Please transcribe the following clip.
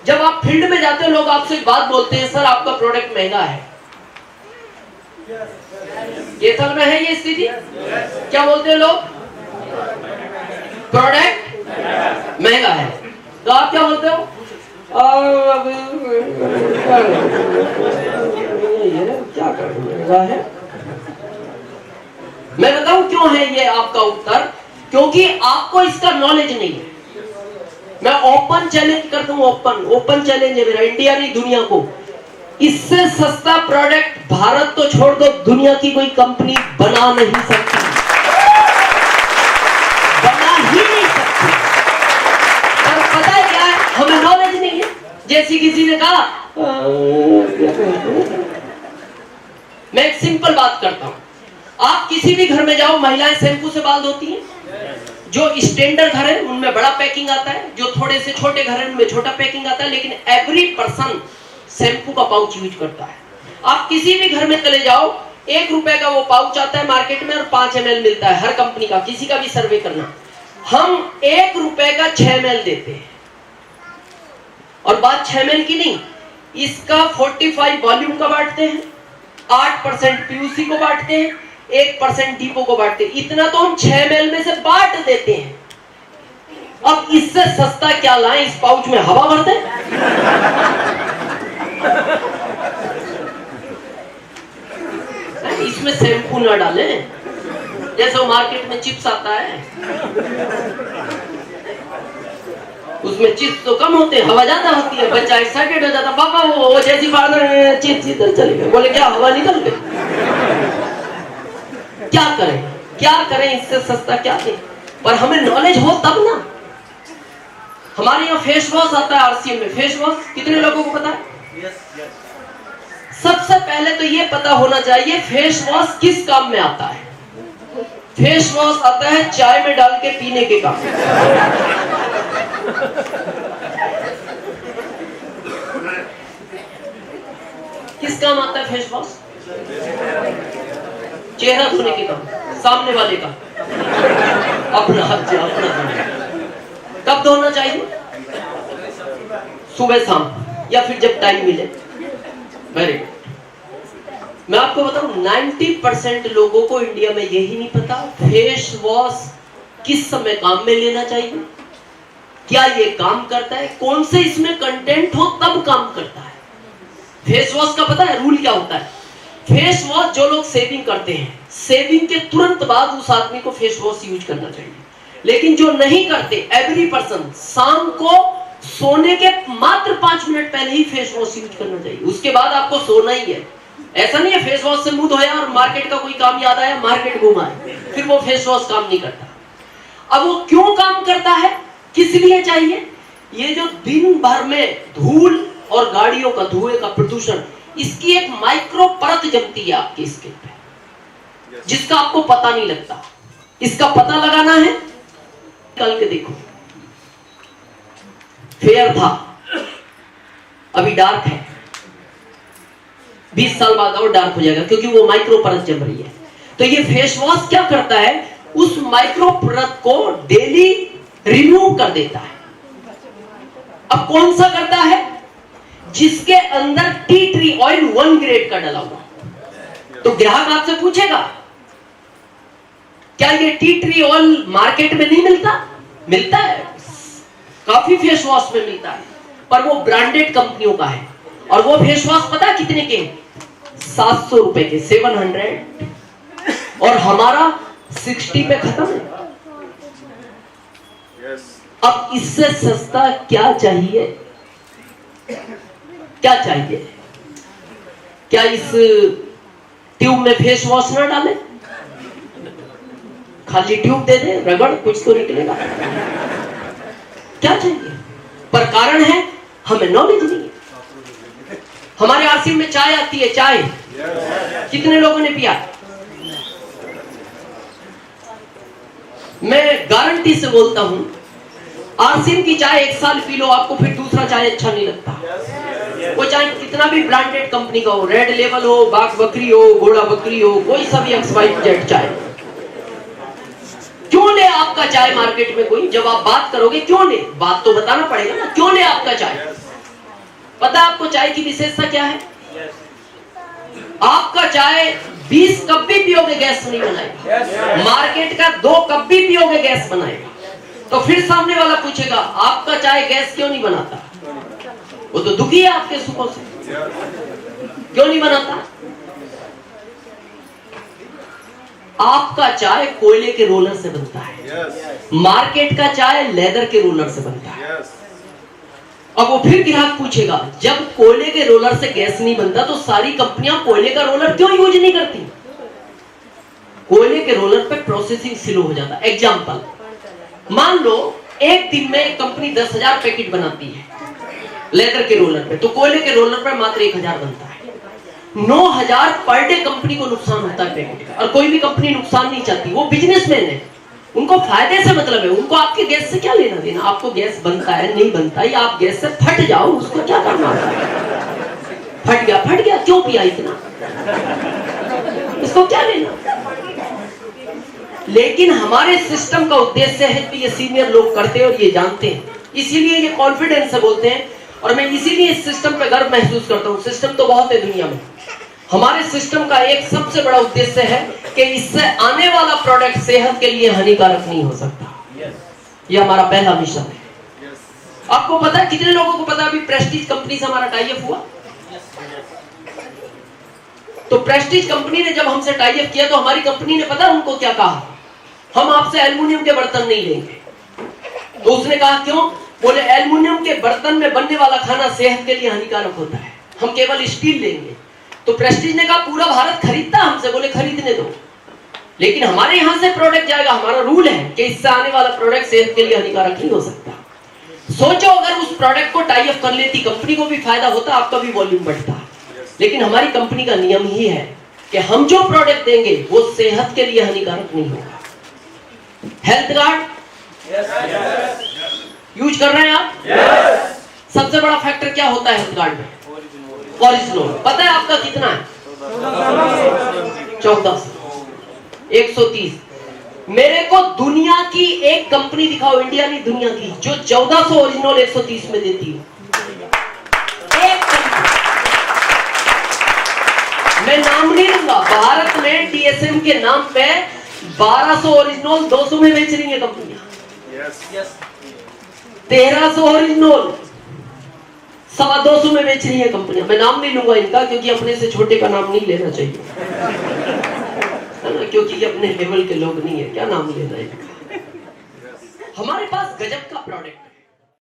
जब आप फील्ड में जाते हो लोग आपसे एक बात बोलते हैं, सर आपका प्रोडक्ट महंगा है। केथल में है ये स्थिति? क्या बोलते हैं लोग? प्रोडक्ट महंगा है। तो आप क्या बोलते हो? क्या महंगा है? मैं बताऊं क्यों है ये आपका उत्तर? क्योंकि आपको इसका नॉलेज नहीं है। मैं ओपन चैलेंज करता हूं, ओपन चैलेंज है मेरा, इंडिया नहीं दुनिया को। इससे सस्ता प्रोडक्ट भारत तो छोड़ दो, दुनिया की कोई कंपनी बना नहीं सकती, बना ही नहीं सकती। पर पता है क्या है? हमें नॉलेज नहीं है। जैसे किसी ने कहा, मैं एक सिंपल बात करता हूं, आप किसी भी घर में जाओ, महिलाएं शैम्पू से बाल धोती हैं। जो स्टैंडर्ड घर है उनमें बड़ा पैकिंग आता है, जो थोड़े से छोटे घर है उनमें छोटा पैकिंग आता है, लेकिन एवरी पर्सन शैम्पू का पाउच यूज करता है। आप किसी भी घर में चले जाओ, 1 रुपए का वो पाउच आता है मार्केट में और 5 ml मिलता है हर कंपनी का। किसी का भी सर्वे करना, हम 1 रुपए का 6 ml देते हैं। और बात 6 ml की नहीं, इसका 45 वॉल्यूम का बांटते हैं, 8% पीयूसी को बांटते हैं, 1% डीपो को बांटते हैं। इतना तो हम 6 ml में से बांट देते हैं। अब इससे सस्ता क्या लाएं? इस पाउच में हवा भर दें? इसमें शैम्पू ना डालें, जैसे वो मार्केट में चिप्स आता है, उसमें चिप्स तो कम होते हैं, हवा ज्यादा होती है। बच्चा एक्साइटेड हो जाता, पापा वो जैसी फादर चिप्स इधर चले गए, बोले क्या हवा निकल गई। क्या करें, क्या करें? इससे सस्ता क्या दें? पर हमें नॉलेज हो तब ना। हमारे यहाँ फेस वॉश आता है आरसीएम में। फेस वॉश कितने लोगों को पता है? सबसे पहले तो ये पता होना चाहिए फेस वॉश किस काम में आता है। फेस वॉश आता है चाय में डाल के पीने के काम। किस काम आता है फेस वॉश? चेहरा धोने के काम, सामने वाले का, अपना हाथ अपना। कब धोना चाहिए? सुबह शाम, या फिर जब टाइम मिले। Very good. मैं आपको बताऊं, 90% लोगों को इंडिया में यही नहीं पता फेस वॉश किस समय काम में लेना चाहिए, क्या ये काम करता है, कौन से इसमें कंटेंट हो तब काम करता है। फेस वॉश का पता है रूल क्या होता है? फेस वॉश जो लोग सेविंग करते हैं, सेविंग के तुरंत बाद उस आदमी को फेस वॉश यूज करना चाहिए। लेकिन जो नहीं करते, एवरी पर्सन शाम को सोने के मात्र 5 मिनट पहले ही फेस वॉश यूज करना चाहिए। उसके बाद आपको सोना ही है। ऐसा नहीं है फेस वॉश से मुंह धोया और मार्केट का कोई काम याद आया, मार्केट घुमाए, फिर वो फेस वॉश काम नहीं करता। अब वो क्यों काम करता है, किस लिए चाहिए? ये जो दिन भर में धूल और गाड़ियों का धुएं का प्रदूषण, इसकी एक माइक्रो परत जमती है आपकी स्किन पे, जिसका आपको पता नहीं लगता। इसका पता लगाना है, निकाल के देखो। फेयर था, अभी डार्क है, 20 साल बाद और डार्क हो जाएगा, क्योंकि वो माइक्रो परत जम रही है। तो ये फेस वॉश क्या करता है? उस माइक्रो परत को डेली रिमूव कर देता है। अब कौन सा करता है? जिसके अंदर टी ट्री ऑयल 1 ग्रेड का डला हुआ। तो ग्राहक आपसे पूछेगा, क्या ये टी ट्री ऑयल मार्केट में नहीं मिलता? मिलता है, काफी फेस वॉश में मिलता है, पर वो ब्रांडेड कंपनियों का है। और वो फेस वॉश पता है कितने के? 700 रुपए के, 700। और हमारा 60 पे खत्म है। अब इससे सस्ता क्या चाहिए? क्या चाहिए? क्या इस ट्यूब में फेस वॉश ना डाले, खाली ट्यूब दे दे, रगड़ कुछ तो निकलेगा? क्या चाहिए? पर कारण है हमें नॉलेज नहीं है। हमारे आरसीएम में चाय आती है, चाय कितने लोगों ने पिया? मैं गारंटी से बोलता हूं, आरसीएम की चाय 1 साल पी लो, आपको फिर दूसरा चाय अच्छा नहीं लगता। वो चाहे कितना भी ब्रांडेड कंपनी का हो, रेड लेवल हो, बाग बकरी हो, घोड़ा बकरी हो, कोई सा भी XYZ चाय। क्यों ले आपका चाय मार्केट में कोई? जब आप बात करोगे क्यों ले, बात तो बताना पड़ेगा ना, क्यों ले आपका चाय? पता आपको चाय की विशेषता क्या है? आपका चाय 20 कप भी पियोगे गैस नहीं बनाएगा, मार्केट का 2 कप भी पियोगे गैस बनाएगा। तो फिर सामने वाला पूछेगा आपका चाय गैस क्यों नहीं बनाता? वो तो दुखी है आपके सुखों से, क्यों नहीं बनाता? आपका चाय कोयले के रोलर से बनता है, मार्केट का चाय लेदर के रोलर से बनता है। अब वो फिर ग्राहक पूछेगा जब कोयले के रोलर से गैस नहीं बनता तो सारी कंपनियां कोयले का रोलर क्यों यूज नहीं करती? कोयले के रोलर पे प्रोसेसिंग स्लो हो जाता है। एग्जांपल, मान लो एक दिन में एक कंपनी 10,000 पैकेट बनाती है लेदर के रोलर पे, तो कोयले के रोलर पे मात्र 1,000 बनता है। 9,000 पर डे कंपनी को नुकसान होता है पैकेट का। और कोई भी कंपनी नुकसान नहीं चाहती, वो बिजनेसमैन है, उनको फायदे से मतलब है, उनको आपके गैस से क्या लेना देना। आपको गैस बनता है नहीं बनता है, या आप गैस से फट जाओ, उसको क्या करना होता है? फट गया क्यों पिया इतना, इसको क्या लेना। लेकिन हमारे सिस्टम का उद्देश्य है कि ये सीनियर लोग करते हैं और ये जानते हैं, इसीलिए ये कॉन्फिडेंस से बोलते हैं। और मैं इसीलिए इस सिस्टम पे गर्व महसूस करता हूँ। सिस्टम तो बहुत है दुनिया में, हमारे सिस्टम का एक सबसे बड़ा उद्देश्य है कि इससे आने वाला प्रोडक्ट सेहत के लिए हानिकारक नहीं हो सकता। यह हमारा पहला मिशन है। आपको पता है, कितने लोगों को पता है अभी प्रेस्टीज कंपनी से हमारा टाई अप हुआ? तो प्रेस्टीज कंपनी ने जब हमसे टाई अप किया तो हमारी कंपनी ने पता उनको क्या कहा? हम आपसे एल्युमिनियम के बर्तन नहीं लेंगे। तो उसने कहा क्यों? बोले एल्युमिनियम के बर्तन में बनने वाला खाना सेहत के लिए हानिकारक होता है, हम केवल स्टील लेंगे। तो प्रेस्टीज ने कहा पूरा भारत खरीदता हमसे, बोले खरीदने दो, लेकिन हमारे यहां से प्रोडक्ट जाएगा, हमारा रूल है कि इससे आने वाला प्रोडक्ट सेहत के लिए हानिकारक नहीं हो सकता। सोचो अगर उस प्रोडक्ट को टाई अप कर लेती, कंपनी को भी फायदा होता, आपका भी वॉल्यूम बढ़ता। लेकिन हमारी कंपनी का नियम ही है कि हम जो प्रोडक्ट देंगे वो सेहत के लिए हानिकारक नहीं होगा। हेल्थ गार्ड यूज कर रहे हैं आप? सबसे बड़ा फैक्टर क्या होता है हेल्थ गार्ड में? कोलेस्ट्रॉल। पता है आपका कितना है? 1400, 130। मेरे को दुनिया की एक कंपनी दिखाओ, इंडिया नहीं दुनिया की, जो 1400 ओरिजिनल 130 में देती है। एक कंपनी, मैं नाम नहीं लूंगा, भारत में डीएसएम के नाम पे 1200 ओरिजिनल 200 में बेच रही है कंपनियां। 1300 ओरिजिनल 225 में बेच रही है कंपनियां। मैं नाम नहीं लूंगा इनका, क्योंकि अपने से छोटे का नाम नहीं लेना चाहिए, है ना, क्योंकि ये अपने लेवल के लोग नहीं है, क्या नाम लेना है इनका। हमारे पास गजब का प्रोडक्ट